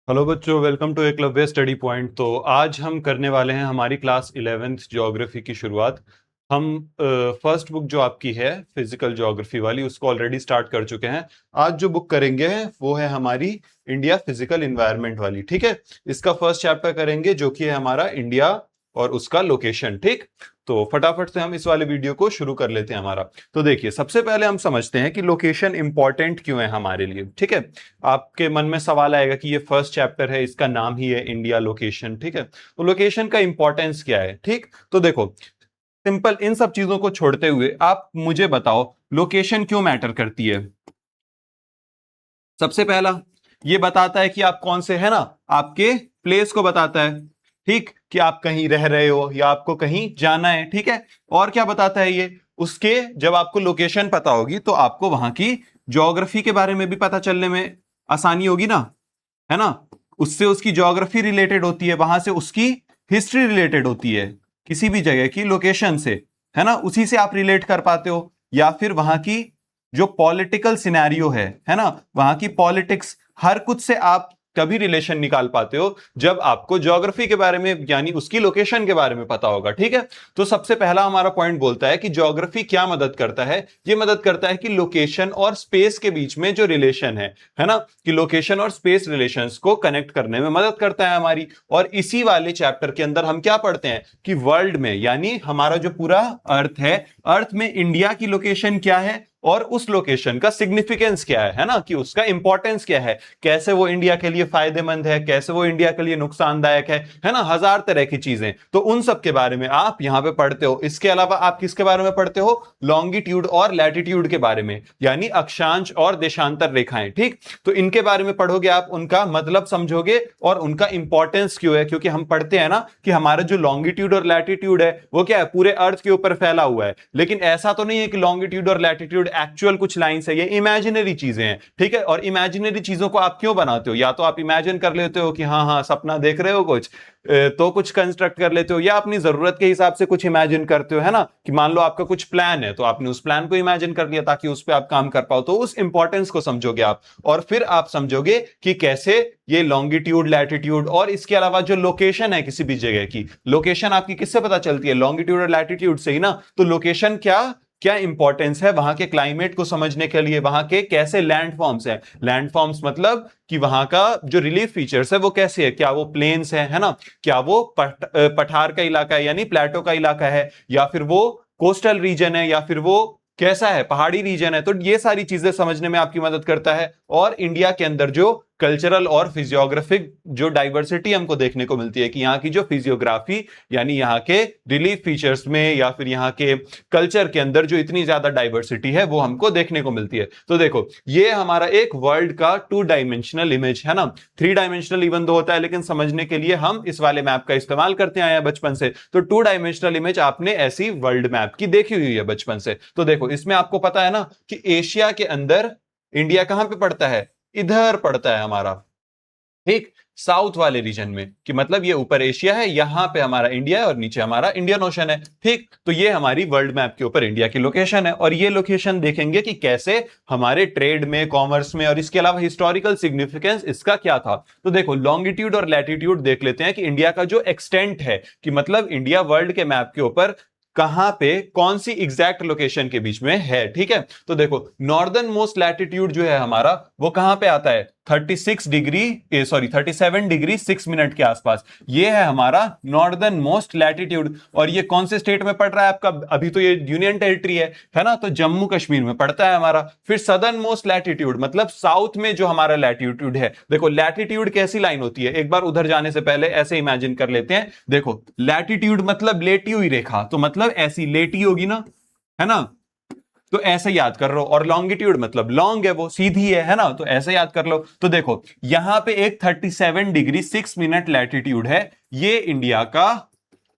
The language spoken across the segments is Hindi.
हेलो बच्चों, welcome to Eklavya study point. तो आज हम करने वाले हैं हमारी क्लास 11th ज्योग्राफी की शुरुआत। हम फर्स्ट बुक जो आपकी है फिजिकल ज्योग्राफी वाली, उसको ऑलरेडी स्टार्ट कर चुके हैं। आज जो बुक करेंगे वो है हमारी इंडिया फिजिकल एनवायरनमेंट वाली। ठीक है, इसका फर्स्ट चैप्टर करेंगे जो कि है हमारा इंडिया और उसका लोकेशन। ठीक, तो फटाफट से हम इस वाले वीडियो को शुरू कर लेते हैं हमारा। तो देखिए, सबसे पहले हम समझते हैं कि लोकेशन इंपॉर्टेंट क्यों है हमारे लिए। ठीक है, आपके मन में सवाल आएगा कि ये फर्स्ट चैप्टर है, इसका नाम ही है इंडिया लोकेशन। ठीक है, तो लोकेशन का इंपॉर्टेंस क्या है। ठीक, तो देखो, सिंपल इन सब चीजों को छोड़ते हुए आप मुझे बताओ लोकेशन क्यों मैटर करती है। सबसे पहला, ये बताता है कि आप कौन से, है ना, आपके प्लेस को बताता है। ठीक, कि आप कहीं रह रहे हो या आपको कहीं जाना है। ठीक है, और क्या बताता है ये, उसके जब आपको लोकेशन पता होगी तो आपको वहां की ज्योग्राफी के बारे में भी पता चलने में आसानी होगी ना, है ना। उससे उसकी ज्योग्राफी रिलेटेड होती है, वहां से उसकी हिस्ट्री रिलेटेड होती है, किसी भी जगह की लोकेशन से, है ना, उसी से आप रिलेट कर पाते हो। या फिर वहां की जो पॉलिटिकल सिनेरियो है ना, वहां की पॉलिटिक्स, हर कुछ से आप कभी रिलेशन निकाल पाते हो जब आपको ज्योग्राफी के बारे में यानी उसकी लोकेशन के बारे में पता होगा। ठीक है, तो सबसे पहला हमारा पॉइंट बोलता है कि ज्योग्राफी क्या मदद करता है। ये मदद करता है कि लोकेशन और स्पेस के बीच में जो रिलेशन है ना, कि लोकेशन और स्पेस रिलेशंस को कनेक्ट करने में मदद करता है हमारी। और इसी वाले चैप्टर के अंदर हम क्या पढ़ते हैं कि वर्ल्ड में यानी हमारा जो पूरा अर्थ है, अर्थ में इंडिया की लोकेशन क्या है और उस लोकेशन का सिग्निफिकेंस क्या है ना, कि उसका इंपॉर्टेंस क्या है, कैसे वो इंडिया के लिए फायदेमंद है, कैसे वो इंडिया के लिए नुकसानदायक है ना, हजार तरह की चीजें। तो उन सब के बारे में आप यहां पे पढ़ते हो। इसके अलावा आप किसके बारे में पढ़ते हो, लॉन्गिट्यूड और लैटिट्यूड के बारे में, यानी अक्षांश और देशांतर रेखाएं। ठीक, तो इनके बारे में पढ़ोगे आप, उनका मतलब समझोगे और उनका इंपॉर्टेंस क्यों है। क्योंकि हम पढ़ते हैं ना कि हमारा जो लॉन्गिट्यूड और लैटिट्यूड है वो क्या है, पूरे अर्थ के ऊपर फैला हुआ है। लेकिन ऐसा तो नहीं है कि लॉन्गिट्यूड और लैटिट्यूड एक्चुअल कुछ लाइंस है, ये इमेजिनरी चीजें हैं। ठीक है, और इमेजिनरी चीजों को आप क्यों बनाते हो, या तो आप इमेजिन कर लेते हो कि हाँ हाँ सपना देख रहे हो कुछ, तो कुछ कंस्ट्रक्ट कर लेते हो, या अपनी जरूरत के हिसाब से कुछ इमेजिन करते हो, है ना, कि मान लो आपका कुछ प्लान है तो आपने उस प्लान को इमेजिन कर लिया ताकि उस पर आप काम कर पाओ। तो उस इंपॉर्टेंस को समझोगे आप, और फिर आप समझोगे कि कैसे ये लॉन्गिट्यूड लैटिट्यूड और इसके अलावा जो लोकेशन है किसी भी जगह की, लोकेशन आपकी किससे पता चलती है, लॉन्गिट्यूड और लैटिट्यूड से ही ना। तो लोकेशन क्या क्या इंपॉर्टेंस है वहां के क्लाइमेट को समझने के लिए, वहां के कैसे लैंडफॉर्म्स है, लैंडफॉर्म्स मतलब कि वहां का जो रिलीफ फीचर्स है वो कैसे है, क्या वो प्लेन्स है ना, क्या वो पठार का इलाका है यानी प्लेटो का इलाका है, या फिर वो कोस्टल रीजन है, या फिर वो कैसा है, पहाड़ी रीजन है। तो ये सारी चीजें समझने में आपकी मदद करता है। और इंडिया के अंदर जो कल्चरल और फिजियोग्राफिक जो डाइवर्सिटी हमको देखने को मिलती है, कि यहाँ की जो फिजियोग्राफी यानी यहाँ के रिलीफ फीचर्स में या फिर यहाँ के कल्चर के अंदर जो इतनी ज्यादा डाइवर्सिटी है वो हमको देखने को मिलती है। तो देखो, ये हमारा एक वर्ल्ड का 2 डायमेंशनल इमेज है ना, 3 डायमेंशनल इवन दो होता है, लेकिन समझने के लिए हम इस वाले मैप का इस्तेमाल करते आए हैं बचपन से। तो 2 डायमेंशनल इमेज आपने ऐसी वर्ल्ड मैप की देखी हुई है बचपन से। तो देखो, इसमें आपको पता है ना कि एशिया के अंदर इंडिया कहां पे पड़ता है, इधर पड़ता है हमारा, ठीक, साउथ वाले रीजन में, कि मतलब ये ऊपर एशिया है, यहां पे हमारा इंडिया है और नीचे हमारा इंडियन ओशन है। ठीक, तो ये हमारी वर्ल्ड मैप के ऊपर इंडिया की लोकेशन है। और ये लोकेशन देखेंगे कि कैसे हमारे ट्रेड में, कॉमर्स में, और इसके अलावा हिस्टोरिकल सिग्निफिकेंस इसका क्या था। तो देखो, लॉन्गिट्यूड और लैटिट्यूड देख लेते हैं कि इंडिया का जो एक्सटेंट है, कि मतलब इंडिया वर्ल्ड के मैप के ऊपर कहां पे कौन सी एग्जैक्ट लोकेशन के बीच में है। ठीक है, तो देखो, नॉर्दर्न मोस्ट लैटिट्यूड जो है हमारा वो कहां पे आता है, 37 डिग्री 6 मिनट के आसपास। ये है हमारा नॉर्दर्न मोस्ट लैटिट्यूड। और ये कौन से स्टेट में पड़ रहा है आपका, अभी तो ये यूनियन टेरिटरी है ना, तो जम्मू कश्मीर में पड़ता है हमारा। फिर सदर्न मोस्ट लैटिट्यूड मतलब साउथ में जो हमारा लैटिट्यूड है। देखो, लैटिट्यूड कैसी लाइन होती है, एक बार उधर जाने से पहले ऐसे इमेजिन कर लेते हैं। देखो, लैटिट्यूड मतलब लेटी हुई रेखा, तो मतलब ऐसी लेटी होगी ना, है ना, तो ऐसे याद कर लो। और लॉन्गिट्यूड मतलब लॉन्ग है, वो सीधी है ना, तो ऐसे याद कर लो। तो देखो, यहां पे एक 37 डिग्री 6 मिनट लैटिट्यूड है, ये इंडिया का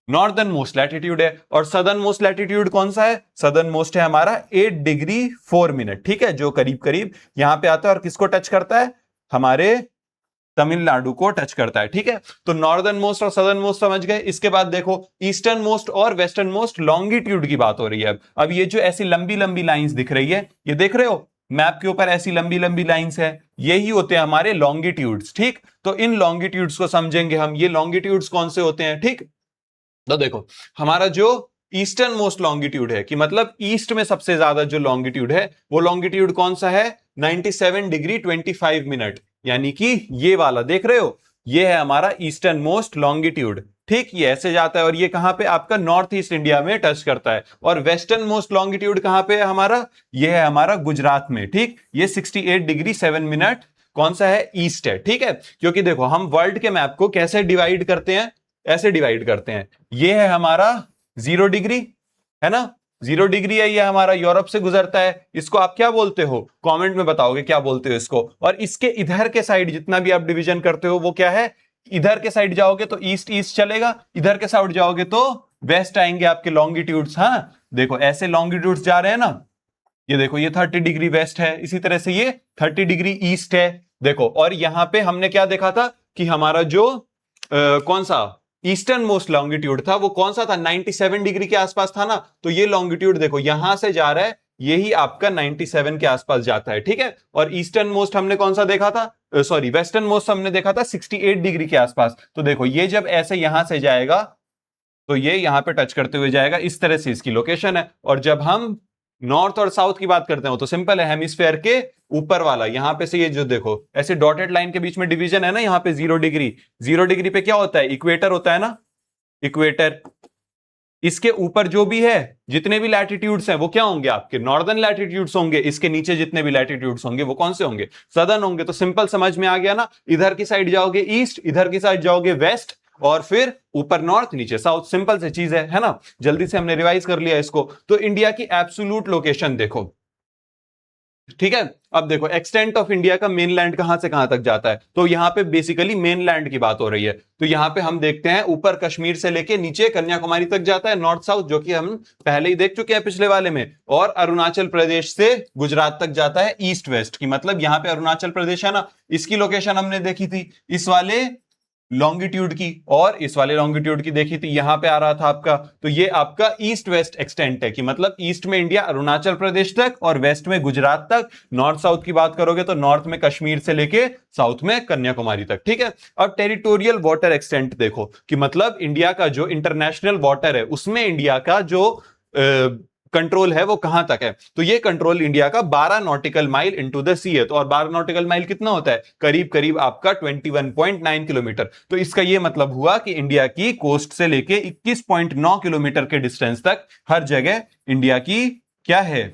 नॉर्दर्न मोस्ट लैटिट्यूड है। और सदर्न मोस्ट लैटिट्यूड कौन सा है, सदर्न मोस्ट है हमारा 8 डिग्री 4 मिनट। ठीक है, जो करीब करीब यहां पे आता है और किसको टच करता है, हमारे तमिलनाडु को टच करता है। ठीक है, तो नॉर्दर्न मोस्ट और सदर्न मोस्ट समझ गए। इसके बाद देखो, ईस्टर्न मोस्ट और वेस्टर्न मोस्ट लॉन्गिट्यूड की बात हो रही है। अब ये जो ऐसी लंबी लंबी लाइंस दिख रही है, ये देख रहे हो, मैप के ऊपर ऐसी लंबी लंबी लाइंस है, यही होते हैं हमारे लॉन्गिट्यूड्स। ठीक, तो इन लॉन्गिट्यूड्स को समझेंगे हम, ये लॉन्गिट्यूड्स कौन से होते हैं। ठीक, तो देखो हमारा जो ईस्टर्न मोस्ट लॉन्गिट्यूड है, कि मतलब ईस्ट में सबसे ज्यादा जो लॉन्गिट्यूड है, वो लॉन्गिट्यूड कौन सा है, 97 डिग्री 25 मिनट, यानी कि ये वाला देख रहे हो, ये है हमारा ईस्टर्न मोस्ट लॉन्गिट्यूड। ठीक, ये ऐसे जाता है और ये कहां पे आपका नॉर्थ ईस्ट इंडिया में टच करता है। और वेस्टर्न मोस्ट लॉन्गिट्यूड कहां पे है हमारा, ये है हमारा गुजरात में। ठीक, ये 68 डिग्री 7 मिनट कौन सा है, ईस्ट है। ठीक है, क्योंकि देखो हम वर्ल्ड के मैप को कैसे डिवाइड करते हैं, ऐसे डिवाइड करते हैं, ये है हमारा 0 डिग्री, है ना, 0 डिग्री है, ये हमारा यूरोप से गुजरता है, इसको आप क्या बोलते हो, कमेंट में बताओगे क्या बोलते हो इसको। और इसके इधर के साइड जितना भी आप डिवीजन करते हो वो क्या है, इधर के साइड जाओगे तो ईस्ट ईस्ट चलेगा, इधर के साइड जाओगे तो वेस्ट आएंगे आपके लॉन्गिट्यूड्स। हाँ देखो ऐसे लॉन्गिट्यूड्स जा रहे हैं ना, ये देखो ये 30 डिग्री वेस्ट है, इसी तरह से ये 30 डिग्री ईस्ट है। देखो और यहां पे हमने क्या देखा था कि हमारा जो कौन सा ईस्टर्न मोस्ट लॉन्गिट्यूड था वो कौन सा था, 97 डिग्री के आसपास था ना। तो ये लॉन्गिट्यूड देखो यहां से जा रहा है, यही आपका 97 के आसपास जाता है। ठीक है, और ईस्टर्न मोस्ट हमने कौन सा देखा था, सॉरी वेस्टर्न मोस्ट हमने देखा था 68 डिग्री के आसपास। तो देखो ये जब ऐसे यहां से जाएगा तो ये यहां पे टच करते हुए जाएगा, इस तरह से इसकी लोकेशन है। और जब हम नॉर्थ और साउथ की बात करते हो तो सिंपल है, हेमिस्फेयर के ऊपर वाला यहां पे से ये जो देखो ऐसे डॉटेड लाइन के बीच में डिवीजन है ना, यहां पे 0 डिग्री, 0 डिग्री पे क्या होता है, इक्वेटर होता है ना, इक्वेटर। इसके ऊपर जो भी है जितने भी लैटिट्यूड्स हैं वो क्या होंगे, आपके नॉर्दर्न लैटिट्यूड्स होंगे। इसके नीचे जितने भी लैटिट्यूड्स होंगे वो कौन से होंगे, सदर्न होंगे। तो सिंपल समझ में आ गया ना, इधर की साइड जाओगे ईस्ट, इधर की साइड जाओगे वेस्ट, और फिर ऊपर नॉर्थ नीचे साउथ, सिंपल से चीज है ना। जल्दी से हमने रिवाइज कर लिया इसको। तो इंडिया की एब्सोल्यूट लोकेशन देखो, ठीक है। अब देखो एक्सटेंट ऑफ इंडिया का मेनलैंड कहां से कहां तक जाता है, तो यहां पे बेसिकली मेनलैंड की बात हो रही है। तो यहां पे हम देखते हैं ऊपर कश्मीर से लेके नीचे कन्याकुमारी तक जाता है, नॉर्थ साउथ, जो कि हम पहले ही देख चुके हैं पिछले वाले में। और अरुणाचल प्रदेश से गुजरात तक जाता है ईस्ट वेस्ट की, मतलब यहां पे अरुणाचल प्रदेश है ना, इसकी लोकेशन हमने देखी थी इस वाले लॉन्गिट्यूड की, और इस वाले लॉन्गिट्यूड की देखी थी, यहां पे आ रहा था आपका। तो ये आपका ईस्ट वेस्ट एक्सटेंट है, कि मतलब ईस्ट में इंडिया अरुणाचल प्रदेश तक और वेस्ट में गुजरात तक। नॉर्थ साउथ की बात करोगे तो नॉर्थ में कश्मीर से लेके साउथ में कन्याकुमारी तक। ठीक है, अब टेरिटोरियल वाटर एक्सटेंट देखो, कि मतलब इंडिया का जो इंटरनेशनल वाटर है उसमें इंडिया का जो कंट्रोल है वो कहां तक है। तो ये कंट्रोल इंडिया का 12 नॉटिकल माइल इनटू द सी है। तो और 12 नॉटिकल माइल कितना होता है, करीब करीब आपका 21.9 किलोमीटर। तो इसका ये मतलब हुआ कि इंडिया की कोस्ट से लेके 21.9 किलोमीटर के डिस्टेंस तक हर जगह इंडिया की क्या है,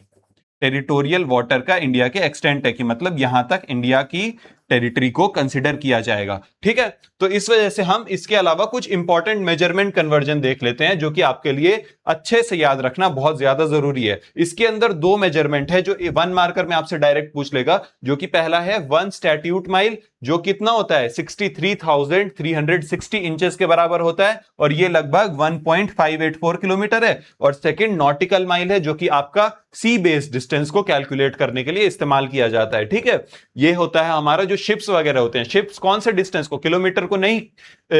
टेरिटोरियल वाटर का इंडिया के एक्सटेंट है, कि मतलब यहां तक इंडिया की टेरिटरी को कंसिडर किया जाएगा। ठीक है, तो इस वजह से हम इसके अलावा कुछ इंपॉर्टेंट मेजरमेंट कन्वर्जन देख लेते हैं, जो कि आपके लिए अच्छे से याद रखना बहुत ज्यादा जरूरी है। इसके अंदर 2 मेजरमेंट है जो 1 मार्कर में आपसे डायरेक्ट पूछ लेगा, जो कि पहला है 1 स्टैट्यूट माइल, जो कितना होता है 63,360 इंचेस के बराबर होता है, और ये लगभग 1.584 किलोमीटर है। और सेकंड नॉटिकल माइल है, जो कि आपका सी बेस्ड डिस्टेंस को कैलकुलेट करने के लिए इस्तेमाल किया जाता है। ठीक है, ये होता है हमारा जो शिप्स वगैरह होते हैं, शिप्स कौन से डिस्टेंस को, किलोमीटर को नहीं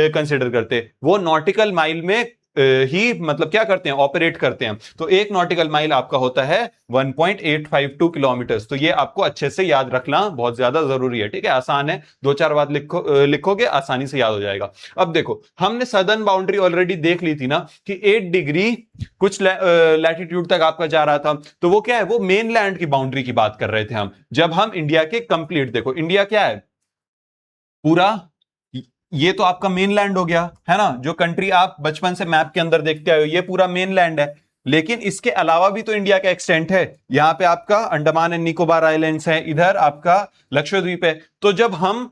कंसीडर करते, वो नॉटिकल माइल में ही मतलब क्या करते हैं, ऑपरेट करते हैं। तो 1 नॉटिकल माइल आपका होता है 1.852 किलोमीटर। तो ये आपको अच्छे से याद रखना बहुत ज्यादा जरूरी है। ठीक है, आसान है, 2-4 बात लिखोगे आसानी से याद हो जाएगा। अब देखो हमने सदर्न बाउंड्री ऑलरेडी देख ली थी ना, कि 8 डिग्री कुछ लैटिट्यूड तक आपका जा रहा था। तो वो क्या है, वो मेन लैंड की बाउंड्री की बात कर रहे थे हम। जब हम इंडिया के कंप्लीट, देखो इंडिया क्या है पूरा, ये तो आपका मेनलैंड हो गया है ना, जो कंट्री आप बचपन से मैप के अंदर देखते आए हो, ये पूरा मेनलैंड है। लेकिन इसके अलावा भी तो इंडिया का एक्सटेंट है, यहां पे आपका अंडमान एंड निकोबार आइलैंड्स है, इधर आपका लक्षद्वीप है। तो जब हम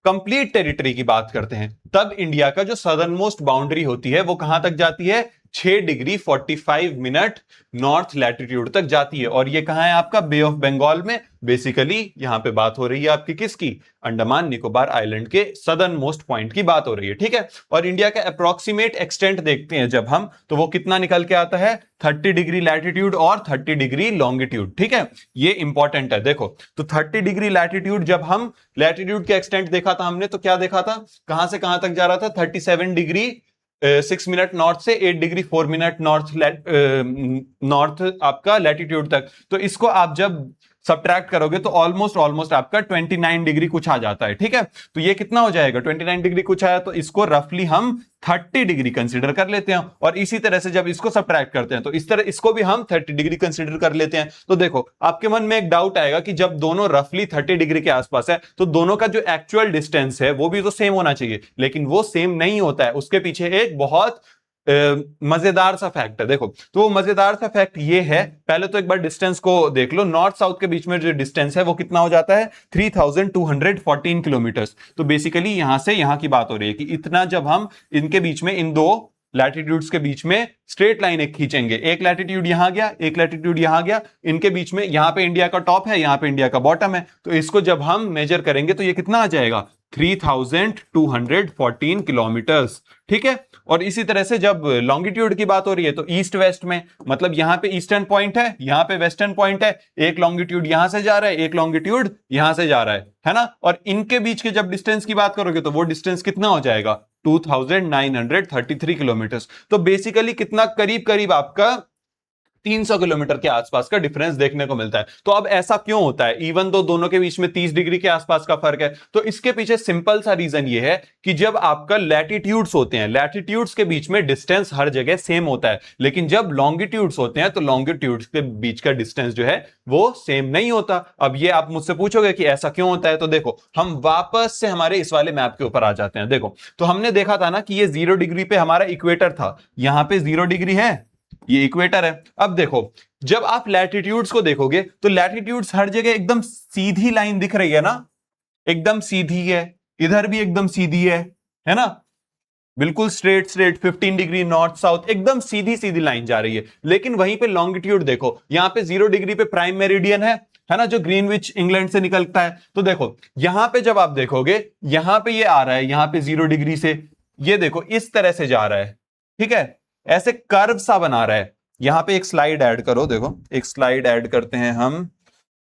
कंप्लीट टेरिटरी की बात करते हैं, तब इंडिया का जो सदर्न मोस्ट बाउंड्री होती है वो कहां तक जाती है, 6 डिग्री 45 मिनट नॉर्थ लैटिट्यूड तक जाती है। और ये कहां है आपका, बे ऑफ बंगाल में। बेसिकली यहां पे बात हो रही है आपकी किसकी, अंडमान निकोबार आइलैंड के सदर्न मोस्ट पॉइंट की बात हो रही है। ठीक है, और इंडिया का अप्रोक्सीमेट एक्सटेंट देखते हैं जब हम, तो वो कितना निकल के आता है, 30 डिग्री लैटिट्यूड और 30 डिग्री लॉन्गिट्यूड। ठीक है, ये इंपॉर्टेंट है। देखो तो 30 डिग्री लैटिट्यूड, जब हम लैटिट्यूड के एक्सटेंट देखा था हमने, तो क्या देखा था, कहां से कहां तक जा रहा था, 37 डिग्री 6 मिनट नॉर्थ से 8 डिग्री 4 मिनट नॉर्थ नॉर्थ आपका लैटिट्यूड तक। तो इसको आप जब सब्ट्रैक्ट करोगे तो ऑलमोस्ट आपका 29 डिग्री कुछ आ जाता है, ठीक है। तो ये कितना हो जाएगा, 29 डिग्री कुछ आया, तो इसको रफली हम 30 डिग्री कंसीडर कर लेते हैं। और इसी तरह से जब इसको सब्ट्रैक्ट करते हैं तो इस तरह इसको भी हम 30 डिग्री कंसीडर कर लेते हैं। तो देखो आपके मन में एक डाउट आएगा कि जब दोनों रफली 30 डिग्री के आसपास है तो दोनों का जो एक्चुअल डिस्टेंस है वो भी तो सेम होना चाहिए, लेकिन वो सेम नहीं होता है। उसके पीछे एक बहुत मजेदार सा फैक्ट है। देखो तो वो मजेदार सा फैक्ट ये है, पहले तो एक बार डिस्टेंस को देख लो। नॉर्थ साउथ के बीच में जो डिस्टेंस है वो कितना हो जाता है, 3214 किलोमीटर्स। तो बेसिकली यहां से यहां की बात हो रही है कि इतना जब हम इनके बीच में, इन दो लैटिट्यूड्स के बीच में स्ट्रेट लाइन एक खींचेंगे, एक लैटिट्यूड यहां गया, एक लैटिट्यूड यहां गया, इनके बीच में यहां पे इंडिया का टॉप है, यहां पे इंडिया का बॉटम है, तो इसको जब हम मेजर करेंगे तो ये कितना आ जाएगा, 3214 किलोमीटर्स, ठीक है। और इसी तरह से जब लॉन्गिट्यूड की बात हो रही है तो ईस्ट वेस्ट में, मतलब यहां पे ईस्टर्न पॉइंट है, यहां पे वेस्टर्न पॉइंट है, एक लॉन्गिट्यूड यहां से जा रहा है, एक लॉन्गिट्यूड यहां से जा रहा है ना। और इनके बीच के जब डिस्टेंस की बात करोगे तो वो डिस्टेंस कितना हो जाएगा, 2933 किलोमीटर। तो बेसिकली कितना, करीब करीब आपका 300 किलोमीटर के आसपास का डिफरेंस देखने को मिलता है। तो अब ऐसा क्यों होता है, इवन दो दोनों के बीच में 30 डिग्री के आसपास का फर्क है? तो इसके पीछे सिंपल सा रीजन ये है कि जब आपका लैटिट्यूड्स होते हैं, लैटिट्यूड्स के बीच में डिस्टेंस हर जगह सेम होता है, लेकिन जब लॉन्गिट्यूड्स होते हैं तो लॉन्गिट्यूड्स के बीच का डिस्टेंस जो है वो सेम नहीं होता। अब ये आप मुझसे पूछोगे कि ऐसा क्यों होता है, तो देखो हम वापस से हमारे इस वाले मैप के ऊपर आ जाते हैं। देखो तो हमने देखा था ना कि ये 0 डिग्री पे हमारा इक्वेटर था, यहां पे 0 डिग्री है, ये इक्वेटर है। अब देखो जब आप लैटिट्यूड्स को देखोगे तो लैटिट्यूड्स हर जगह एकदम सीधी लाइन दिख रही है ना, एकदम सीधी है, इधर भी एकदम सीधी है ना, बिल्कुल स्ट्रेट 15 डिग्री नॉर्थ साउथ, एकदम सीधी सीधी लाइन जा रही है। लेकिन वहीं पे लॉन्गिट्यूड देखो, यहां पे 0 डिग्री पे प्राइम मेरिडियन है ना, जो ग्रीनविच इंग्लैंड से निकलता है। तो देखो यहां पे जब आप देखोगे, यहां पे ये आ रहा है, यहां पे 0 डिग्री से, ये देखो इस तरह से जा रहा है, ठीक है, ऐसे कर्व सा बना रहा है। यहां पे एक स्लाइड ऐड करो, देखो एक स्लाइड ऐड करते हैं हम,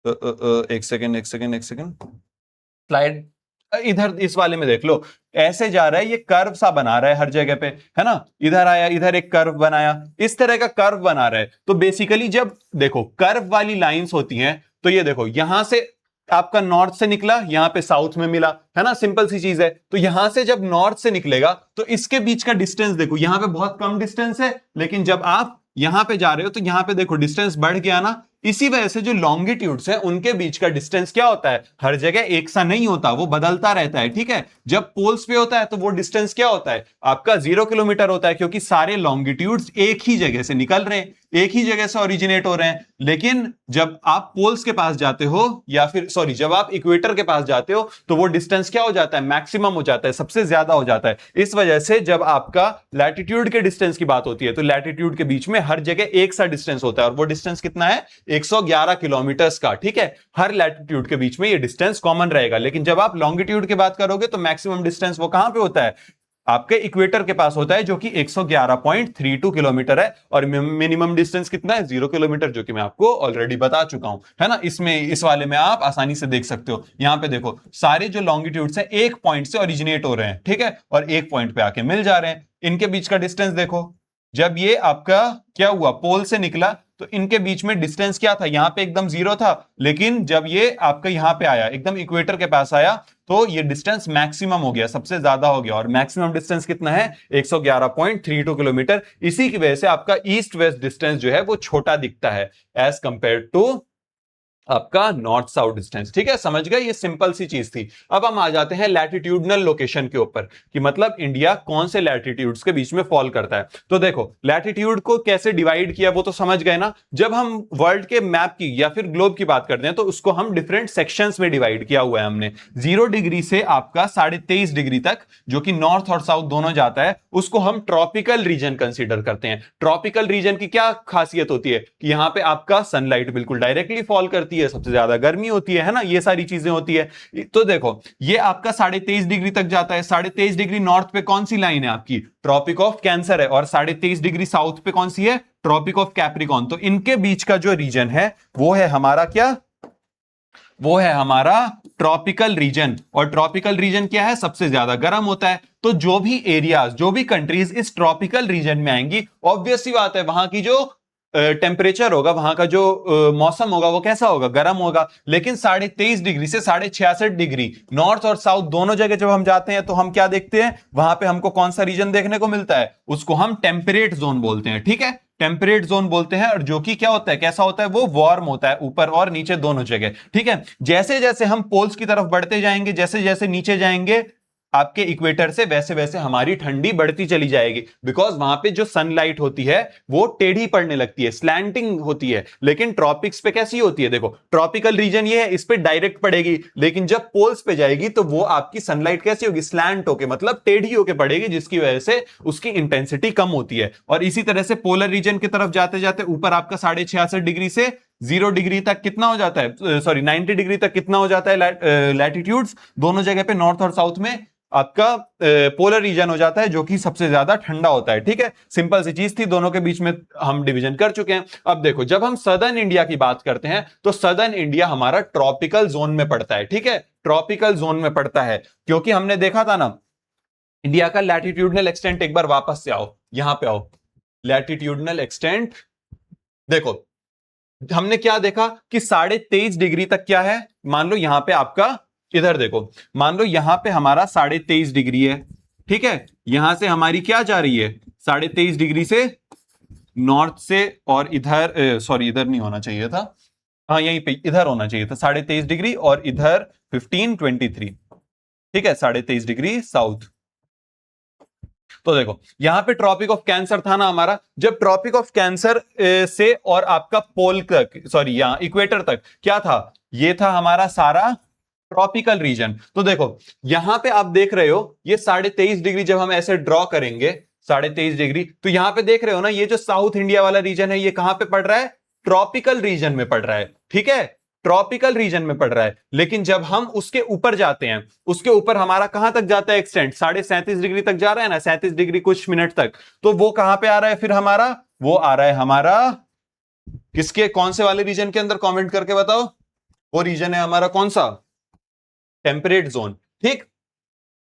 एक सेकेंड स्लाइड इधर इस वाले में देख लो, ऐसे जा रहा है, ये कर्व सा बना रहा है हर जगह पे, है ना, इधर आया, इधर एक कर्व बनाया, इस तरह का कर्व बना रहा है। तो बेसिकली जब देखो कर्व वाली लाइंस होती हैं तो ये देखो यहां से आपका नॉर्थ से निकला, यहां पे साउथ में मिला, है ना, सिंपल सी चीज है। तो यहां से जब नॉर्थ से निकलेगा तो इसके बीच का डिस्टेंस देखो, यहां पे बहुत कम डिस्टेंस है, लेकिन जब आप यहां पे जा रहे हो तो यहां पे देखो डिस्टेंस बढ़ गया ना। इसी वजह से जो लॉन्गिट्यूड्स हैं उनके बीच का डिस्टेंस क्या होता है, हर जगह एक सा नहीं होता, वो बदलता रहता है, ठीक है। जब पोल्स पे होता है तो वो डिस्टेंस क्या होता है, आपका 0 किलोमीटर होता है, क्योंकि सारे लॉन्गिट्यूड्स एक ही जगह से निकल रहे हैं, एक ही जगह से ओरिजिनेट हो रहे हैं। लेकिन जब आप पोल्स के पास जाते हो, या फिर सॉरी जब आप इक्वेटर के पास जाते हो तो वो डिस्टेंस क्या हो जाता है, मैक्सिमम हो जाता है, सबसे ज्यादा हो जाता है। इस वजह से जब आपका लैटिट्यूड के डिस्टेंस की बात होती है तो लैटिट्यूड के बीच में हर जगह एक सा डिस्टेंस होता है, और वो डिस्टेंस कितना है, 111 किलोमीटर्स का, ठीक है। हर लैटिट्यूड के बीच में ये डिस्टेंस कॉमन रहेगा। लेकिन जब आप लॉन्गिट्यूड की बात करोगे तो मैक्सिमम डिस्टेंस वो कहां पे होता है, आपके इक्वेटर के पास होता है, जो कि 111.32 किलोमीटर है। और मिनिमम डिस्टेंस कितना है, 0 किलोमीटर, जो कि मैं आपको ऑलरेडी बता चुका हूं, है ना। इसमें इस वाले में आप आसानी से देख सकते हो, यहां पे देखो सारे जो लॉन्गिट्यूड्स हैं एक पॉइंट से ओरिजिनेट हो रहे हैं, ठीक है, और एक पॉइंट पे आके मिल जा रहे हैं। इनके बीच का डिस्टेंस देखो, जब ये आपका क्या हुआ, पोल से निकला तो इनके बीच में डिस्टेंस क्या था, यहां पे एकदम 0 था, लेकिन जब ये आपका यहां पे आया, एकदम इक्वेटर के पास आया, तो ये डिस्टेंस मैक्सिमम हो गया, सबसे ज्यादा हो गया। और मैक्सिमम डिस्टेंस कितना है, 111.32 किलोमीटर। इसी की वजह से आपका ईस्ट वेस्ट डिस्टेंस जो है वो छोटा दिखता है एज कंपेयर टू आपका नॉर्थ साउथ डिस्टेंस, ठीक है, समझ गए, ये सिंपल सी चीज थी। अब हम आ जाते हैं लैटिट्यूडनल लोकेशन के ऊपर, कि मतलब इंडिया कौन से लैटिट्यूड्स के बीच में फॉल करता है। तो देखो लैटिट्यूड को कैसे डिवाइड किया वो तो समझ गए ना। जब हम वर्ल्ड के मैप की या फिर ग्लोब की बात करते हैं तो उसको हम डिफरेंट सेक्शंस में डिवाइड किया हुआ है हमने। 0 डिग्री से आपका 23.5 डिग्री तक, जो कि नॉर्थ और साउथ दोनों जाता है, उसको हम ट्रॉपिकल रीजन कंसीडर करते हैं। ट्रॉपिकल रीजन की क्या खासियत होती है कि यहां पे आपका सनलाइट बिल्कुल डायरेक्टली फॉल करती है, सबसे ज्यादा गर्मी होती है ना, ये सारी चीजें होती है। तो देखो ये आपका 23.5 डिग्री तक जाता है। 23.5 डिग्री नॉर्थ पे कौन सी लाइन है आपकी, ट्रॉपिक ऑफ कैंसर है, और 23.5 डिग्री साउथ पे कौन सी है, ट्रॉपिक ऑफ कैप्रिकॉन। तो इनके बीच का जो रीजन है वो है हमारा क्या, वो है हमारा ट्रॉपिकल रीजन। और ट्रॉपिकल रीजन क्या है, सबसे ज्यादा गर्म होता है। तो जो भी एरियाज, जो भी कंट्रीज इस ट्रॉपिकल रीजन में आएंगी, ऑब्वियस सी बात है वहां की जो टेम्परेचर होगा, वहां का जो मौसम होगा वो कैसा होगा, गर्म होगा। लेकिन 23.5 डिग्री से 66.5 डिग्री नॉर्थ और साउथ दोनों जगह जब हम जाते हैं तो हम क्या देखते हैं, वहां पे हमको कौन सा रीजन देखने को मिलता है, उसको हम टेम्परेट जोन बोलते हैं। ठीक है, टेम्परेट जोन बोलते हैं, और जो कि क्या होता है, कैसा होता है, वो वार्म होता है ऊपर और नीचे दोनों जगह। ठीक है, जैसे जैसे हम पोल्स की तरफ बढ़ते जाएंगे, जैसे जैसे नीचे जाएंगे आपके इक्वेटर से, वैसे वैसे हमारी ठंडी बढ़ती चली जाएगी। बिकॉज वहां पे जो सनलाइट होती है वो टेढ़ी पड़ने लगती है, स्लैंटिंग होती है। लेकिन ट्रॉपिक्स पे कैसी होती है, देखो ट्रॉपिकल रीजन ये है, इस पे डायरेक्ट पड़ेगी, लेकिन जब पोल्स पे जाएगी तो वो आपकी सनलाइट कैसी होगी, स्लैंट होके, मतलब टेढ़ी होके पड़ेगी, जिसकी वजह से उसकी इंटेंसिटी कम होती है। और इसी तरह से पोलर रीजन की तरफ जाते जाते ऊपर आपका 66.5 डिग्री से 0 डिग्री तक कितना हो जाता है, सॉरी 90 डिग्री तक कितना हो जाता है लैटिट्यूड्स, दोनों जगह पे नॉर्थ और साउथ में आपका पोलर रीजन हो जाता है, जो कि सबसे ज्यादा ठंडा होता है। ठीक है, सिंपल सी चीज थी, दोनों के बीच में हम डिवीजन कर चुके हैं। अब देखो, जब हम सदर्न इंडिया की बात करते हैं तो सदर्न इंडिया हमारा ट्रॉपिकल जोन में पड़ता है। ठीक है, ट्रॉपिकल जोन में पड़ता है, क्योंकि हमने देखा था ना इंडिया का लैटिट्यूडनल एक्सटेंट, एक बार वापस से आओ, यहां पे आओ, लैटिट्यूडनल एक्सटेंट देखो, हमने क्या देखा कि 23.5 डिग्री तक क्या है, मान लो यहां पे आपका, इधर देखो, मान लो यहां पे हमारा 23.5 डिग्री है। ठीक है, यहां से हमारी क्या जा रही है, 23.5 डिग्री से नॉर्थ से, और इधर सॉरी इधर नहीं होना चाहिए था, हाँ यहीं पे इधर होना चाहिए था 23.5 डिग्री, और इधर 1523। ठीक है, 23.5 डिग्री साउथ। तो देखो यहां पे ट्रॉपिक ऑफ कैंसर था ना हमारा, जब ट्रॉपिक ऑफ कैंसर से और आपका पोल तक, सॉरी यहां इक्वेटर तक क्या था, ये था हमारा सारा ट्रॉपिकल रीजन। तो देखो यहां पे आप देख रहे हो ये 23.5 डिग्री, जब हम ऐसे ड्रॉ करेंगे 23.5 डिग्री, तो यहां पे देख रहे हो ना, ये जो साउथ इंडिया वाला रीजन है ये कहां पे पड़ रहा है, ट्रॉपिकल रीजन में पड़ रहा है। ठीक है, ट्रॉपिकल रीजन में पड़ रहा है। लेकिन जब हम उसके ऊपर जाते हैं, उसके ऊपर हमारा कहां तक जाता है एक्सटेंट, 37.5 डिग्री तक जा रहा है ना, 37 डिग्री कुछ मिनट तक, तो वो कहां पे आ रहा है फिर हमारा, वो आ रहा है हमारा किसके, कौन से वाले रीजन के अंदर, कमेंट करके बताओ, वो रीजन है हमारा कौन सा, टेम्परेट जोन। ठीक,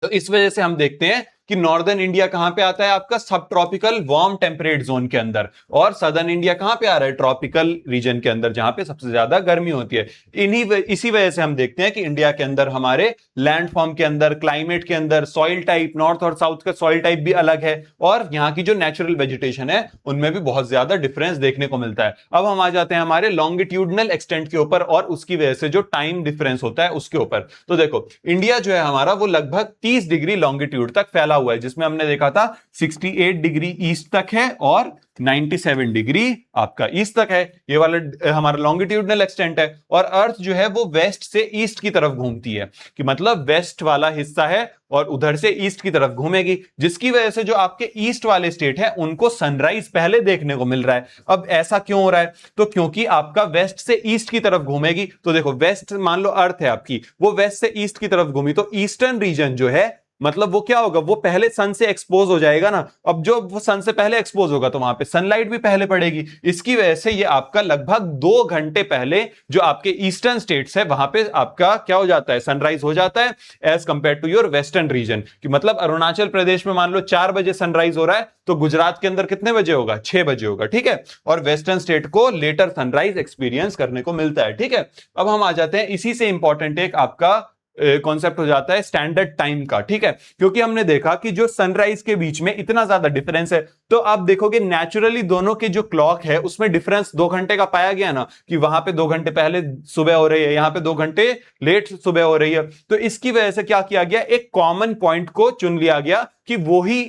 तो इस वजह से हम देखते हैं कि नॉर्दर्न इंडिया कहां पे आता है आपका, सब ट्रॉपिकल वार्म टेम्परेट जोन के अंदर, और सदर्न इंडिया कहां पे आ रहा है, ट्रॉपिकल रीजन के अंदर, जहां पे सबसे ज्यादा गर्मी होती है। इसी वजह से हम देखते हैं कि इंडिया के अंदर हमारे लैंडफॉर्म के अंदर, क्लाइमेट के अंदर, सॉइल टाइप, नॉर्थ और साउथ का सॉइल टाइप भी अलग है, और यहाँ की जो नेचुरल वेजिटेशन है उनमें भी बहुत ज्यादा डिफरेंस देखने को मिलता है। अब हम आ जाते हैं हमारे लॉन्गिट्यूडनल एक्सटेंट के ऊपर, और उसकी वजह से जो टाइम डिफरेंस होता है उसके ऊपर। तो देखो इंडिया जो है हमारा वो लगभग 30 डिग्री लॉन्गिट्यूड तक फैला हुआ है, जिसमें हमने देखा था 68 डिग्री ईस्ट तक है और 97 डिग्री आपका ईस्ट तक है, ये वाला हमारा लॉन्गिट्यूडनल एक्सटेंट है। और अर्थ जो है वो वेस्ट से ईस्ट की तरफ घूमती है, कि मतलब वेस्ट वाला हिस्सा है और उधर से ईस्ट की तरफ घूमेगी, जिसकी वजह से जो आपके ईस्ट वाले स्टेट है उनको सनराइज पहले देखने को मिल रहा है। अब ऐसा क्यों हो रहा है, तो क्योंकि आपका वेस्ट से ईस्ट की तरफ घूमेगी, तो देखो वेस्ट मान लो अर्थ है आपकी, वो वेस्ट से ईस्ट की तरफ घूमी, तो ईस्टर्न रीजन जो है मतलब वो क्या होगा, वो पहले सन से एक्सपोज हो जाएगा ना। अब जो वो सन से पहले एक्सपोज होगा तो वहां पे सनलाइट भी पहले पड़ेगी, इसकी वजह से ये आपका लगभग 2 घंटे पहले जो आपके ईस्टर्न स्टेट्स है वहां पे आपका क्या हो जाता है, सनराइज हो जाता है, as compare to your western region. कि मतलब अरुणाचल प्रदेश में मान लो 4 बजे सनराइज हो रहा है, तो गुजरात के अंदर कितने बजे होगा, 6 बजे होगा। ठीक है, और वेस्टर्न स्टेट को लेटर सनराइज एक्सपीरियंस करने को मिलता है। ठीक है, अब हम आ जाते हैं इसी से इंपॉर्टेंट एक आपका कॉन्सेप्ट हो जाता है स्टैंडर्ड टाइम का। ठीक है, क्योंकि हमने देखा कि जो सनराइज के बीच में इतना ज्यादा डिफरेंस है, तो आप देखोगे नेचुरली दोनों के जो क्लॉक है उसमें डिफरेंस 2 घंटे का पाया गया ना, कि वहां पे 2 घंटे पहले सुबह हो रही है, यहां पे 2 घंटे लेट सुबह हो रही है। तो इसकी वजह से क्या किया गया, एक कॉमन पॉइंट को चुन लिया गया कि वो ही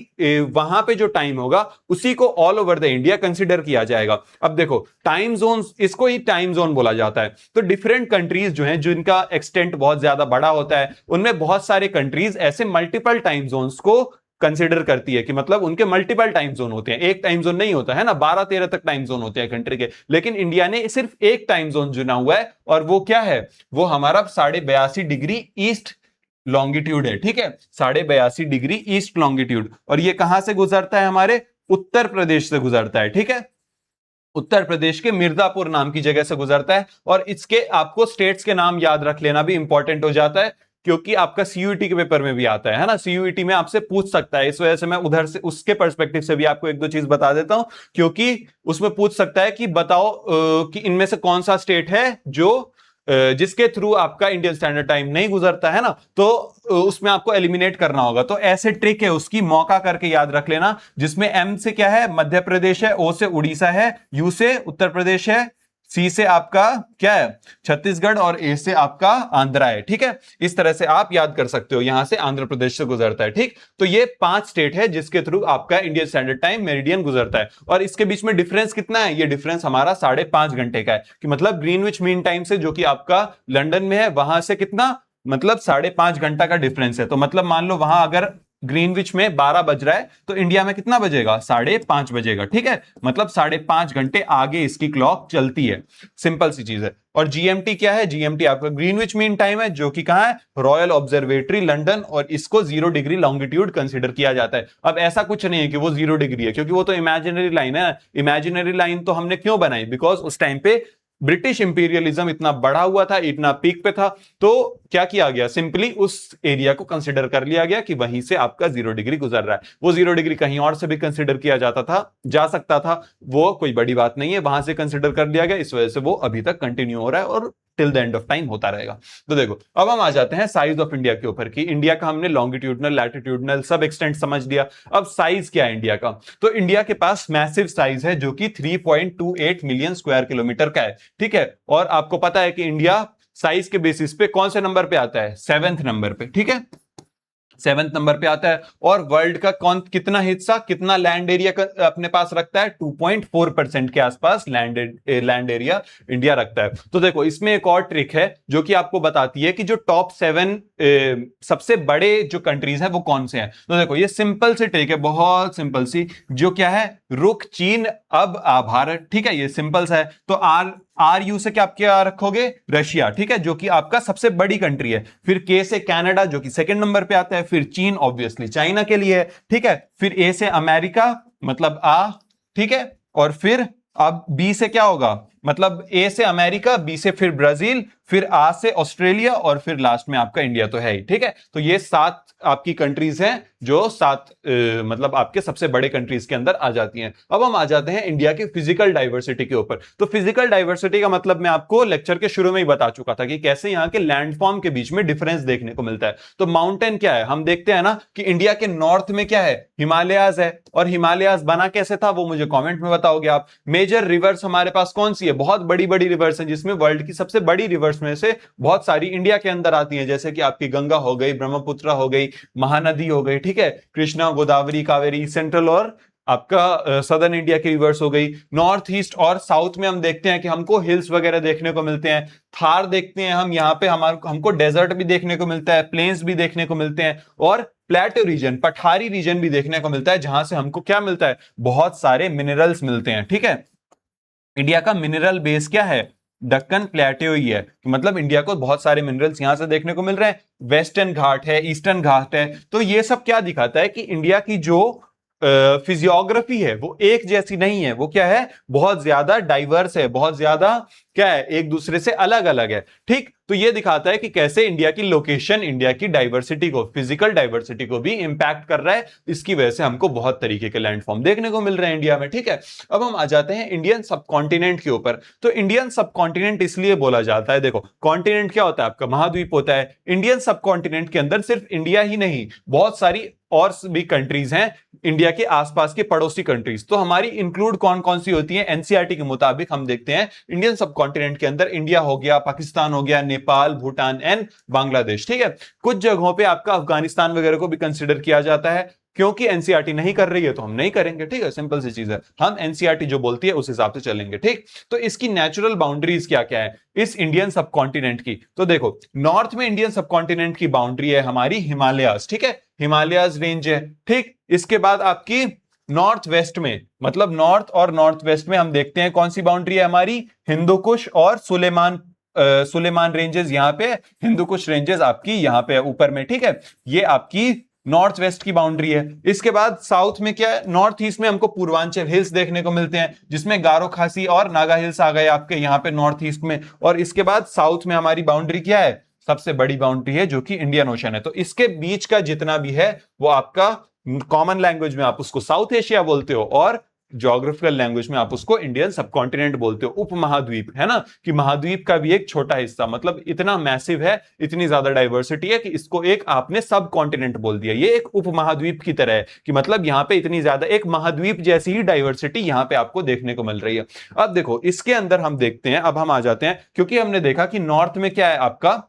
वहां पे जो टाइम होगा उसी को all over the India consider किया जाएगा। अब देखो टाइम जोन, इसको ही टाइम जोन बोला जाता है। तो डिफरेंट कंट्रीज जो हैं जिनका एक्सटेंट बहुत ज्यादा बड़ा होता है, उनमें बहुत सारे कंट्रीज ऐसे मल्टीपल टाइम जोन्स को कंसीडर करती है, कि मतलब उनके मल्टीपल टाइम जोन होते हैं, एक टाइम जोन नहीं होता है ना, 12-13 तक टाइम जोन होते हैं कंट्री के। लेकिन इंडिया ने सिर्फ एक टाइम जोन चुना हुआ है, और वो क्या है, वो हमारा 82.5 डिग्री ईस्ट लॉन्गिट्यूड है। ठीक है, 82.5 डिग्री ईस्ट लॉन्गिट्यूड, और ये कहां से गुजरता है, हमारे उत्तर प्रदेश से गुजरता है। ठीक है, उत्तर प्रदेश के मिर्जापुर नाम की जगह से गुजरता है, और इसके आपको स्टेट्स के नाम याद रख लेना भी इंपॉर्टेंट हो जाता है। क्योंकि आपका सीयूईटी के पेपर में भी आता है ना, सीयूईटी में आपसे पूछ सकता है, इस वजह से मैं उधर से उसके पर्सपेक्टिव से भी आपको एक दो चीज बता देता हूं, क्योंकि उसमें पूछ सकता है कि बताओ कि इनमें से कौन सा स्टेट है जो जिसके थ्रू आपका इंडियन स्टैंडर्ड टाइम नहीं गुजरता है ना, तो उसमें आपको एलिमिनेट करना होगा। तो ऐसे ट्रिक है उसकी, मौका करके याद रख लेना, जिसमें एम से क्या है, मध्य प्रदेश है, ओ से उड़ीसा है, यू से उत्तर प्रदेश है, सी से आपका क्या है, छत्तीसगढ़, और ए से आपका आंध्रा है। ठीक है, इस तरह से आप याद कर सकते हो, यहां से आंध्र प्रदेश से गुजरता है। ठीक, तो ये 5 स्टेट है जिसके थ्रू आपका इंडियन स्टैंडर्ड टाइम मेरिडियन गुजरता है। और इसके बीच में डिफरेंस कितना है, ये डिफरेंस हमारा 5.5 घंटे का है, कि मतलब ग्रीनविच मीन टाइम से जो कि आपका लंदन में है, वहां से कितना, मतलब 5.5 घंटा का डिफरेंस है। तो मतलब मान लो वहां अगर ग्रीनविच में 12 बज रहा है, तो इंडिया में कितना बजेगा, 5:30 बजेगा। ठीक है, मतलब 5.5 घंटे आगे इसकी क्लॉक चलती है, सिंपल सी चीज है। और जीएमटी क्या है, जीएमटी आपका ग्रीनविच मीन टाइम है, जो कि कहां है, रॉयल ऑब्जर्वेटरी लंदन, और इसको 0 डिग्री लॉन्गिट्यूड कंसीडर किया जाता है। अब ऐसा कुछ नहीं है कि वो 0 डिग्री है, क्योंकि वो तो इमेजिनरी लाइन है। इमेजिनरी लाइन तो हमने क्यों बनाई, बिकॉज उस टाइम पे ब्रिटिश इंपीरियलिज्म इतना बढ़ा हुआ था, इतना पीक पे था, तो क्या किया गया, सिंपली उस एरिया को कंसिडर कर लिया गया कि वहीं से आपका 0 डिग्री गुजर रहा है। वो 0 डिग्री कहीं और से भी कंसिडर किया जाता था, जा सकता था, वो कोई बड़ी बात नहीं है, वहां से कंसिडर कर लिया गया, इस वजह से वो अभी तक कंटिन्यू हो रहा है और till the end of time होता रहेगा। तो देखो, अब हम आ जाते हैं साइज ऑफ इंडिया के ऊपर, कि इंडिया का हमने लॉन्गिट्यूडनल, लैटिट्यूडनल सब एक्सटेंट समझ लिया। अब साइज क्या है इंडिया का, तो इंडिया के पास मैसिव साइज है, जो कि 3.28 मिलियन स्क्वायर किलोमीटर का है। ठीक है, और आपको पता है कि इंडिया साइज के बेसिस पे कौन से नंबर पे आता है, 7th नंबर पे। ठीक है, 7th नंबर पे आता है। और वर्ल्ड का कितना हिस्सा, कितना लैंड एरिया अपने पास रखता है, 2.4% के आसपास लैंड एरिया इंडिया रखता है। तो देखो, इसमें एक और ट्रिक है जो कि आपको बताती है कि जो टॉप 7 सबसे बड़े जो कंट्रीज हैं वो कौन से हैं। तो देखो, ये सिंपल सी ट्रिक है, बहुत सिंपल सी, जो क्या है, रुक, चीन, अब, आ, भारत। ठीक है, ये सिंपल सा है। तो आर यू से क्या रखोगे, रशिया। ठीक है, जो कि आपका सबसे बड़ी कंट्री है। फिर के से कनाडा, जो कि सेकंड नंबर पे आता है। फिर चीन, ऑब्वियसली चाइना के लिए है। ठीक है, फिर ए से अमेरिका, मतलब आ। ठीक है, और फिर अब बी से क्या होगा, मतलब ए से अमेरिका, बी से फिर ब्राजील, फिर आ से ऑस्ट्रेलिया, और फिर लास्ट में आपका इंडिया तो है ही। ठीक है, तो ये 7 आपकी कंट्रीज हैं जो 7 मतलब आपके सबसे बड़े कंट्रीज के अंदर आ जाती हैं। अब हम आ जाते हैं इंडिया की फिजिकल डाइवर्सिटी के ऊपर। तो फिजिकल डाइवर्सिटी का मतलब मैं आपको लेक्चर के शुरू में ही बता चुका था कि कैसे यहां के लैंडफॉर्म के बीच में डिफरेंस देखने को मिलता है। तो माउंटेन क्या है, हम देखते हैं ना कि इंडिया के नॉर्थ में क्या है, हिमालयाज है। और हिमालयाज बना कैसे था, वो मुझे कॉमेंट में बताओगे आप। मेजर रिवर्स हमारे पास कौन सी है, बहुत बड़ी बड़ी रिवर्स है, जिसमें वर्ल्ड की सबसे बड़ी रिवर्स में से बहुत सारी इंडिया के अंदर आती हैं, जैसे कि आपकी गंगा हो गई, ब्रह्मपुत्र हो गई, महानदी हो गई। ठीक है, कृष्णा, गोदावरी, कावेरी, सेंट्रल और आपका सदर्न इंडिया की रिवर्स हो गई। नॉर्थ ईस्ट और साउथ में हम देखते हैं कि हमको हिल्स वगैरह देखने को मिलते हैं, थार देखते हैं हम, यहाँ पे हमको डेजर्ट भी देखने को मिलता है, प्लेन्स भी देखने को मिलते हैं, और प्लेटो रीजन, पठारी रीजन भी देखने को मिलता है, जहां से हमको क्या मिलता है, बहुत सारे मिनरल्स मिलते हैं। ठीक है, इंडिया का मिनरल बेस क्या है, दक्कन प्लेटो ही है, मतलब इंडिया को बहुत सारे मिनरल्स यहां से देखने को मिल रहे हैं। वेस्टर्न घाट है, ईस्टर्न घाट है। तो ये सब क्या दिखाता है कि इंडिया की जो फिजियोग्राफी है वो एक जैसी नहीं है, वो क्या है, बहुत ज्यादा डाइवर्स है, बहुत ज्यादा क्या है, एक दूसरे से अलग अलग है। ठीक, तो ये दिखाता है कि कैसे इंडिया की लोकेशन इंडिया की डाइवर्सिटी को, फिजिकल डाइवर्सिटी को भी इंपैक्ट कर रहा है। इसकी वजह से हमको बहुत तरीके के लैंडफॉर्म देखने को मिल रहे हैं इंडिया में। ठीक है, अब हम आ जाते हैं इंडियन सबकॉन्टिनेंट के ऊपर। तो इंडियन सबकॉन्टिनेंट इसलिए बोला जाता है, देखो कॉन्टिनेंट क्या होता है, आपका महाद्वीप होता है। इंडियन सबकॉन्टिनेंट के अंदर सिर्फ इंडिया ही नहीं, बहुत सारी और भी कंट्रीज हैं इंडिया के आसपास के पड़ोसी कंट्रीज। तो हमारी इंक्लूड कौन कौन सी होती है, एनसीईआरटी के मुताबिक हम देखते हैं इंडियन सबकॉन्टिनेंट के अंदर इंडिया हो गया, पाकिस्तान हो गया, नेपाल, भूटान एंड बांग्लादेश। ठीक है, कुछ जगहों पे आपका अफगानिस्तान वगैरह को भी कंसिडर किया जाता है, क्योंकि एनसीईआरटी नहीं कर रही है तो हम नहीं करेंगे। ठीक है, सिंपल सी चीज है, हम एनसीईआरटी जो बोलती है उस हिसाब से चलेंगे। ठीक, तो इसकी नेचुरल बाउंड्रीज क्या क्या है इस इंडियन सबकॉन्टिनेंट की। तो देखो, नॉर्थ में इंडियन सबकॉन्टिनेंट की बाउंड्री है हमारी हिमालयाज। ठीक है, हिमालयाज रेंज है। ठीक, इसके बाद आपकी नॉर्थ वेस्ट में, मतलब नॉर्थ और नॉर्थ वेस्ट में हम देखते हैं कौन सी बाउंड्री है हमारी, हिंदुकुश और सुलेमान रेंजेस। यहां पे हिंदुकुश रेंजेस आपकी यहां पे ऊपर में। ठीक है, ये आपकी नॉर्थ वेस्ट की बाउंड्री है। इसके बाद साउथ में क्या है, नॉर्थ ईस्ट में हमको पूर्वांचल हिल्स देखने को मिलते हैं, जिसमें गारो खासी और नागा हिल्स आ गए आपके यहाँ पे नॉर्थ ईस्ट में। और इसके बाद साउथ में हमारी बाउंड्री क्या है, सबसे बड़ी बाउंड्री है जो कि इंडियन ओशन है। तो इसके बीच का जितना भी है वो आपका कॉमन लैंग्वेज में आप उसको साउथ एशिया बोलते हो, और ज्योग्राफिकल लैंग्वेज में आप उसको इंडियन सबकॉन्टिनेंट बोलते हो, उपमहाद्वीप, है ना, कि महाद्वीप का भी एक छोटा हिस्सा, मतलब इतना मैसिव है, इतनी ज्यादा डाइवर्सिटी है कि इसको एक आपने सब कॉन्टिनेंट बोल दिया। ये एक उपमहाद्वीप की तरह है कि मतलब यहां पे इतनी ज्यादा एक महाद्वीप जैसी ही डाइवर्सिटी यहां पे आपको देखने को मिल रही है। अब देखो इसके अंदर हम देखते हैं, अब हम आ जाते हैं, क्योंकि हमने देखा कि नॉर्थ में क्या है आपका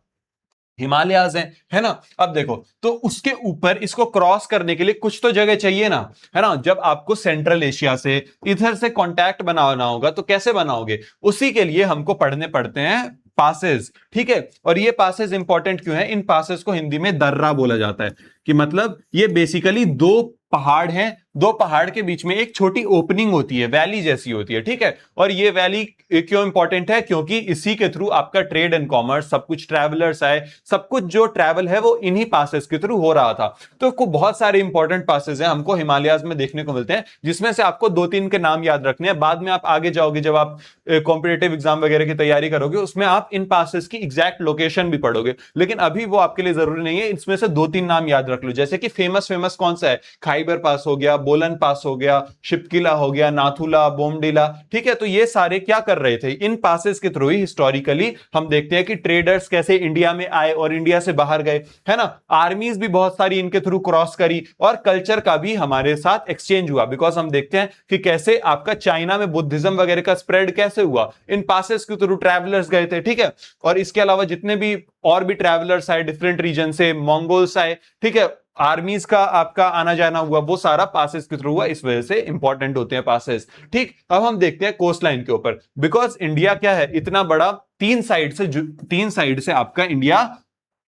हिमालयाज हैं, है ना। अब देखो तो उसके ऊपर इसको क्रॉस करने के लिए कुछ तो जगह चाहिए ना, है ना। जब आपको सेंट्रल एशिया से इधर से कांटेक्ट बनाना होगा तो कैसे बनाओगे, उसी के लिए हमको पढ़ने पड़ते हैं पासेस, ठीक है। और ये पासेस इंपॉर्टेंट क्यों है, इन पासेस को हिंदी में दर्रा बोला जाता है, कि मतलब ये बेसिकली दो पहाड़ हैं, दो पहाड़ के बीच में एक छोटी ओपनिंग होती है, वैली जैसी होती है, ठीक है। और ये वैली क्यों इंपॉर्टेंट है, क्योंकि इसी के थ्रू आपका ट्रेड एंड कॉमर्स, सब कुछ ट्रैवलर्स आए, सब कुछ जो ट्रैवल है वो इन्हीं पासेस के थ्रू हो रहा था। तो बहुत सारे इंपॉर्टेंट पासेस हैं हमको हिमालयाज में देखने को मिलते हैं, जिसमें से आपको दो तीन के नाम याद रखने हैं। बाद में आप आगे जाओगे, जब आप कॉम्पिटेटिव एग्जाम वगैरह की तैयारी करोगे, उसमें आप इन पासेस की एग्जैक्ट लोकेशन भी पढ़ोगे, लेकिन अभी वो आपके लिए जरूरी नहीं है। इसमें से दो तीन नाम याद रख लो, जैसे कि फेमस फेमस कौन सा है, खाइबर पास हो गया, बोलन पास हो गया, शिपकिला हो गया, नाथुला, बोमडिला, ठीक है। तो ये सारे क्या कर रहे थे, इन पासेस के थ्रू ही हिस्टोरिकली हम देखते हैं कि ट्रेडर्स कैसे इंडिया में आए और इंडिया से बाहर गए, है ना। आर्मीज भी बहुत सारी इनके थ्रू क्रॉस करी, और कल्चर का भी हमारे साथ एक्सचेंज हुआ, बिकॉज हम देखते हैं कि कैसे आपका चाइना में बुद्धिज्म वगैरह का स्प्रेड कैसे हुआ, इन पासेस के थ्रू ट्रैवलर्स गए थे, ठीक है। और इसके अलावा जितने भी और भी ट्रैवलर्स आए डिफरेंट रीजन से, मंगोल्स आए, ठीक है, आर्मीज का आपका आना जाना हुआ, वो सारा पासेस के थ्रू हुआ, इस वजह से इंपॉर्टेंट होते हैं पासेस, ठीक। अब हम देखते हैं कोस्ट लाइन के ऊपर, बिकॉज इंडिया क्या है इतना बड़ा, तीन साइड से आपका इंडिया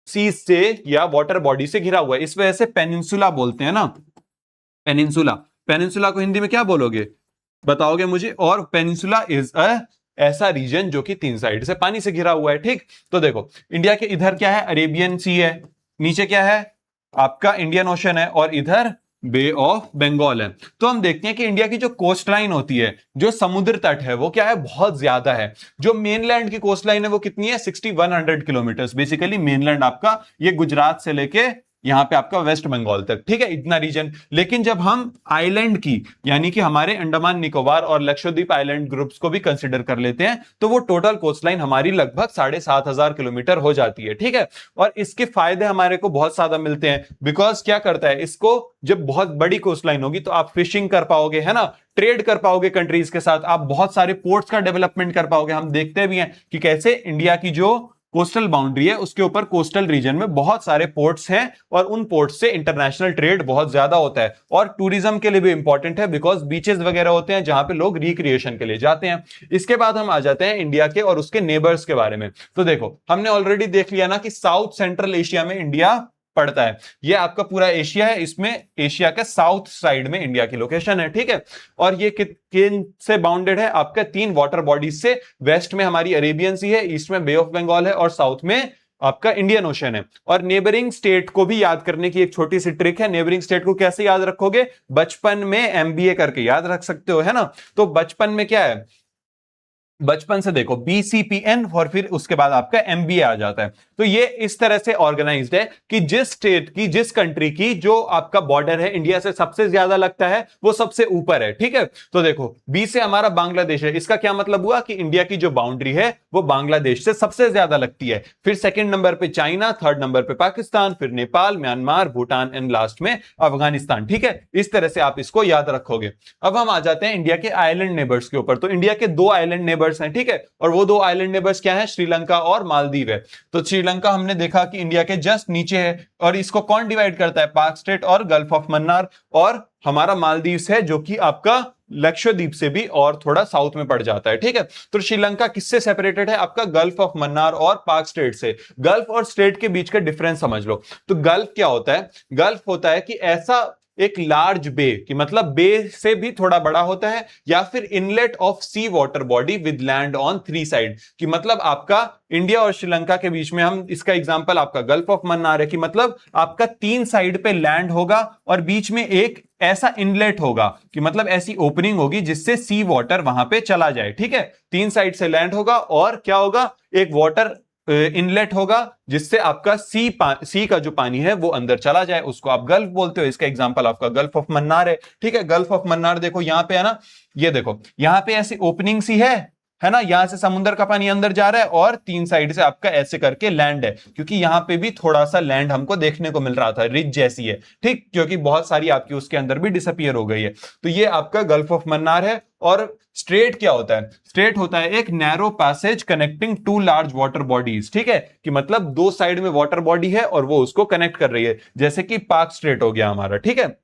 सी से या वाटर बॉडी से घिरा हुआ है, इस वजह से पेनिनसुला बोलते हैं ना, पेनिनसुला। पेनिनसुला को हिंदी में क्या बोलोगे, बताओगे मुझे। और पेनिनसुला इज अ ऐसा रीजन जो कि तीन साइड से पानी से घिरा हुआ है, ठीक। तो देखो इंडिया के इधर क्या है, अरेबियन सी है, नीचे क्या है आपका इंडियन ओशन है, और इधर बे ऑफ बंगाल है। तो हम देखते हैं कि इंडिया की जो कोस्ट लाइन होती है, जो समुद्र तट है, वो क्या है, बहुत ज्यादा है। जो मेनलैंड की कोस्ट लाइन है वो कितनी है, 6100 किलोमीटर। बेसिकली मेनलैंड आपका ये गुजरात से लेके यहां पे आपका वेस्ट बंगाल तक, ठीक है, इतना रीजन। लेकिन जब हम आइलैंड की, यानी कि हमारे अंडमान निकोबार और लक्षद्वीप आइलैंड ग्रुप्स को भी कंसिडर कर लेते हैं, तो वो टोटल कोस्ट लाइन हमारी लगभग 7500 किलोमीटर हो जाती है, ठीक है। और इसके फायदे हमारे को बहुत ज्यादा मिलते हैं, बिकॉज क्या करता है, इसको जब बहुत बड़ी कोस्ट लाइन होगी तो आप फिशिंग कर पाओगे, है ना, ट्रेड कर पाओगे कंट्रीज के साथ, आप बहुत सारे पोर्ट्स का डेवलपमेंट कर पाओगे। हम देखते भी हैं कि कैसे इंडिया की जो कोस्टल बाउंड्री है उसके ऊपर कोस्टल रीजन में बहुत सारे पोर्ट्स हैं, और उन पोर्ट्स से इंटरनेशनल ट्रेड बहुत ज्यादा होता है, और टूरिज्म के लिए भी इंपॉर्टेंट है, बिकॉज बीचेस वगैरह होते हैं जहां पे लोग रिक्रिएशन के लिए जाते हैं। इसके बाद हम आ जाते हैं इंडिया के और उसके नेबर्स के बारे में। तो देखो हमने ऑलरेडी देख लिया ना कि साउथ सेंट्रल एशिया में इंडिया पड़ता है, ये आपका पूरा एशिया है, इसमें एशिया के साउथ साइड में इंडिया की लोकेशन है, ठीक है। और ये किन से बाउंडेड है, आपका तीन वाटर बॉडीज से, वेस्ट में हमारी अरेबियन सी है, ईस्ट में बे ऑफ बंगाल है, और साउथ में आपका इंडियन ओशन है। और नेबरिंग स्टेट को भी याद करने की एक छोटी सी ट्रिक है, नेबरिंग स्टेट को कैसे याद रखोगे, बचपन में एमबीए करके याद रख सकते हो, है ना। तो बचपन में क्या है, बचपन से देखो बीसीपीएन, और फिर उसके बाद आपका एमबीए आ जाता है। तो ये इस तरह से ऑर्गेनाइज्ड है कि जिस स्टेट की, जिस कंट्री की जो आपका बॉर्डर है इंडिया से सबसे ज्यादा लगता है, वो सबसे ऊपर है, ठीक है। तो देखो बी से हमारा बांग्लादेश है, इसका क्या मतलब हुआ कि इंडिया की जो बाउंड्री है वो बांग्लादेश से सबसे ज्यादा लगती है। फिर सेकंड नंबर पे चाइना, थर्ड नंबर पे पाकिस्तान, फिर Nepal, Myanmar, Bhutan, and last में अफगानिस्तान, ठीक है। इस तरह से आप इसको याद रखोगे। अब हम आ जाते हैं इंडिया के आइलैंड नेबर्स के ऊपर। तो इंडिया के दो आइलैंड नेबर्स हैं, ठीक है, और वो दो आइलैंड नेबर्स क्या है, श्रीलंका और मालदीव है। तो श्रीलंका हमने देखा कि इंडिया के जस्ट नीचे है, और इसको कौन डिवाइड करता है, पाक स्टेट और गल्फ ऑफ मन्नार, और हमारा मालदीव है जो कि आपका लक्षद्वीप से भी और थोड़ा साउथ में पड़ जाता है, ठीक है। तो श्रीलंका किससे सेपरेटेड है, आपका गल्फ ऑफ मन्नार और पाक स्टेट से। गल्फ और स्टेट के बीच का डिफरेंस समझ लो। तो गल्फ क्या होता है, गल्फ होता है कि ऐसा एक लार्ज बे, कि मतलब बे से भी थोड़ा बड़ा होता है, या फिर inlet of sea water body with land on three side, कि मतलब आपका इंडिया और श्रीलंका के बीच में, हम इसका एग्जांपल आपका गल्फ ऑफ मन्नार है, कि मतलब आपका तीन साइड पे लैंड होगा और बीच में एक ऐसा इनलेट होगा, कि मतलब ऐसी ओपनिंग होगी जिससे सी वाटर वहां पे चला जाए, ठीक है। तीन साइड से लैंड होगा और क्या होगा, एक वाटर इनलेट होगा जिससे आपका सी का जो पानी है वो अंदर चला जाए, उसको आप गल्फ बोलते हो। इसका एग्जांपल आपका गल्फ ऑफ मन्नार है, ठीक है। गल्फ ऑफ मन्नार देखो यहां पे है ना, ये देखो यहां पे ऐसी ओपनिंग सी है ना, यहां से समुद्र का पानी अंदर जा रहा है और 3 साइड से आपका ऐसे करके लैंड है, क्योंकि यहां पे भी थोड़ा सा लैंड हमको देखने को मिल रहा था, रिज जैसी है, ठीक, क्योंकि बहुत सारी आपकी उसके अंदर भी डिसअपियर हो गई है। तो ये आपका गल्फ ऑफ मन्नार है। और स्ट्रेट क्या होता है? स्ट्रेट होता है एक narrow passage connecting to large water bodies, ठीक है, कि मतलब 2 साइड में वाटर बॉडी है और वो उसको कनेक्ट कर रही है, जैसे कि पाक स्ट्रेट हो गया हमारा, ठीक है।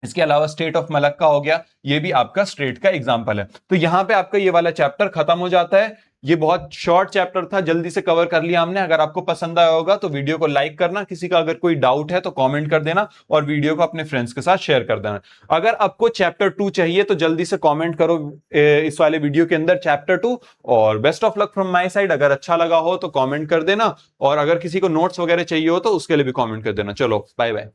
इसके अलावा स्टेट ऑफ मलक्का हो गया, ये भी आपका स्ट्रेट का एग्जांपल है। तो यहां पे आपका ये वाला चैप्टर खत्म हो जाता है। ये बहुत शॉर्ट चैप्टर था, जल्दी से कवर कर लिया हमने। अगर आपको पसंद आया होगा तो वीडियो को लाइक करना, किसी का अगर कोई डाउट है तो कमेंट कर देना और वीडियो को अपने फ्रेंड्स के साथ शेयर कर देना। अगर आपको चैप्टर 2 चाहिए तो जल्दी से कमेंट करो इस वाले वीडियो के अंदर चैप्टर 2। और best of luck from my side, अगर अच्छा लगा हो तो कमेंट कर देना, और अगर किसी को नोट्स वगैरह चाहिए हो तो उसके लिए भी कमेंट कर देना। चलो बाय बाय।